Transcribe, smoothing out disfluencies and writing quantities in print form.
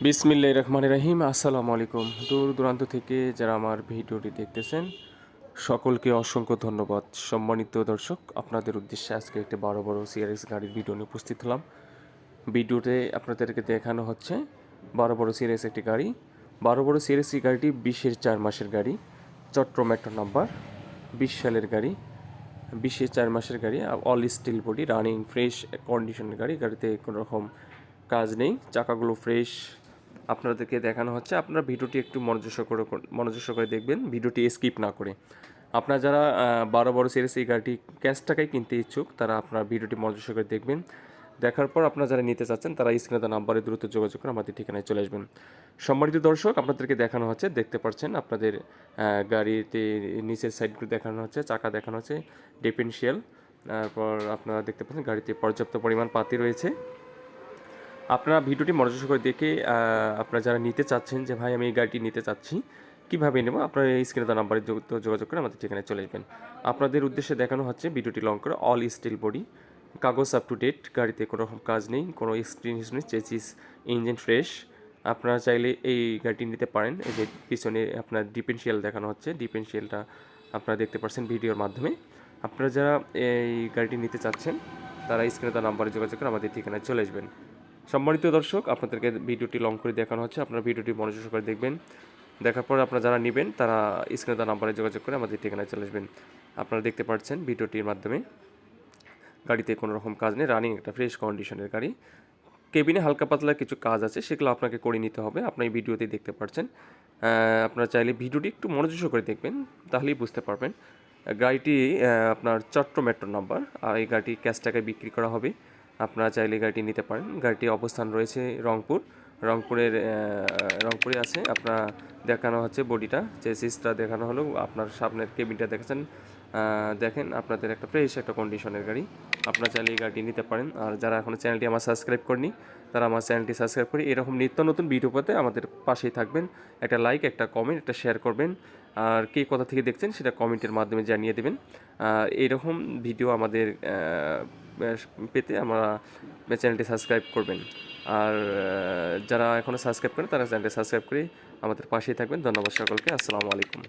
বিসমিল্লাহির রহমানির রহিম। আসসালামু আলাইকুম। দূর দূরান্ত থেকে যারা আমার ভিডিওটি দেখতেছেন সকলকে অসংখ্য ধন্যবাদ। সম্মানিত দর্শক, আপনাদের উদ্দেশ্যে আজকে একটি বড় বড় সিআরএক্স গাড়ির ভিডিও নিয়ে উপস্থিত হলাম। ভিডিওতে আপনাদেরকে দেখানো হচ্ছে বড় বড় সিআরএক্স একটি গাড়ি। বড় বড় সিআরএক্স গাড়িটি 20-এর 4 মাসের গাড়ি, চট্টগ্রাম মেট্রো নাম্বার, 20 সালের গাড়ি, 20-এর 4 মাসের গাড়ি, all steel body, running fresh কন্ডিশনের গাড়ি। গাড়িতে কোনো রকম কাজ নেই, চাকাগুলো ফ্রেশ আপনাদেরকে দেখানো হচ্ছে। আপনারা ভিডিওটি একটু মনোযোগ করে দেখবেন, ভিডিওটি স্কিপ না করে। আপনারা যারা বড় বড় সিরিজ এই গাড়িটি ক্যাশ টাকায় কিনতে ইচ্ছুক তারা আপনার ভিডিওটি মনোযোগ করে দেখবেন। দেখার পর আপনারা যারা নিতে চাচ্ছেন তারা স্ক্রিনে দেওয়া নাম্বারে দ্রুত যোগাযোগ করে আমাদের ঠিকানায় চলে আসবেন। সম্মানিত দর্শক, আপনাদেরকে দেখানো হচ্ছে, দেখতে পাচ্ছেন আপনাদের গাড়িতে নিচের সাইডগুলো দেখানো হচ্ছে, চাকা দেখানো হচ্ছে, ডিফারেনশিয়াল। তারপর আপনারা দেখতে পাচ্ছেন গাড়িতে পর্যাপ্ত পরিমাণ পাতি রয়েছে। আপনারা ভিডিওটি মনোযোগ করে দেখে আপনারা যারা নিতে চাচ্ছেন যে ভাই আমি এই গাড়িটি নিতে চাচ্ছি, কীভাবে নেব, আপনারা এই স্ক্রিনে দেওয়া নাম্বারে যোগাযোগ করে আমাদের ঠিকানায় চলে আসবেন। আপনাদের উদ্দেশ্যে দেখানো হচ্ছে ভিডিওটি লং করে, অল স্টিল বডি, কাগজ আপ টু ডেট, গাড়িতে কোনো রকম কাজ নেই, কোনো স্ক্রিন নেই, চেসিস ইঞ্জিন ফ্রেশ। আপনারা চাইলে এই গাড়িটি নিতে পারেন। এই যে পিছনে আপনার ডিফারেনশিয়াল দেখানো হচ্ছে, ডিফারেনশিয়ালটা আপনারা দেখতে পাচ্ছেন ভিডিওর মাধ্যমে। আপনারা যারা এই গাড়িটি নিতে চাচ্ছেন তারা স্ক্রিনে দেওয়া নাম্বারে যোগাযোগ করে আমাদের ঠিকানায় চলে আসবেন। সম্মানিত দর্শক, আপনাদেরকে ভিডিওটি লং করে দেখানো হচ্ছে, আপনারা ভিডিওটি মনোযোগ করে দেখবেন। দেখার পর আপনারা যারা নেবেন তারা স্ক্রিনে দেওয়া নাম্বারে যোগাযোগ করে আমাদের ঠিকানায় চলে আসবেন। আপনারা দেখতে পাচ্ছেন ভিডিওটির মাধ্যমে গাড়িতে কোনো রকম কাজ নেই, রানিং একটা ফ্রেশ কন্ডিশনের গাড়ি। কেবিনে হালকা পাতলা কিছু কাজ আছে, সেগুলো আপনাকে করে নিতে হবে, আপনি এই ভিডিওতে দেখতে পাচ্ছেন। আপনারা চাইলে ভিডিওটি একটু মনোযোগ করে দেখবেন, তাহলেই বুঝতে পারবেন। গাড়িটি আপনার চট্টগ্রাম মেট্রো নাম্বার, আর এই গাড়িটি ক্যাশ টাকায় বিক্রি করা হবে। আপনারা চাইলে গাড়িটি নিতে পারেন। গাড়িটির অবস্থান রয়েছে রংপুরে আছে। আপনার দেখানো হচ্ছে বডিটা, চেসিসটা দেখানো হলো, আপনার সামনের কেবিনটা দেখেছেন। দেখেন আপনাদের একটা ফ্রেশ একটা কন্ডিশনের গাড়ি। আপনারা চাইলে এই গাড়িটি নিতে পারেন। আর যারা এখনও চ্যানেলটি আমার সাবস্ক্রাইব করেনি তারা আমার চ্যানেলটি সাবস্ক্রাইব করে এরকম নিত্য নতুন ভিডিও পেতে আমাদের পাশেই থাকবেন। একটা লাইক, একটা কমেন্ট, একটা শেয়ার করবেন। আর কে কোথা থেকে দেখছেন সেটা কমেন্টের মাধ্যমে জানিয়ে দেবেন। এইরকম ভিডিও আমাদের পেতে আমরা চ্যানেলটি সাবস্ক্রাইব করবেন। আর যারা এখনও সাবস্ক্রাইব করেন তারা চ্যানেলটি সাবস্ক্রাইব করে আমাদের পাশেই থাকবেন। ধন্যবাদ সকলকে। আসসালামু আলাইকুম।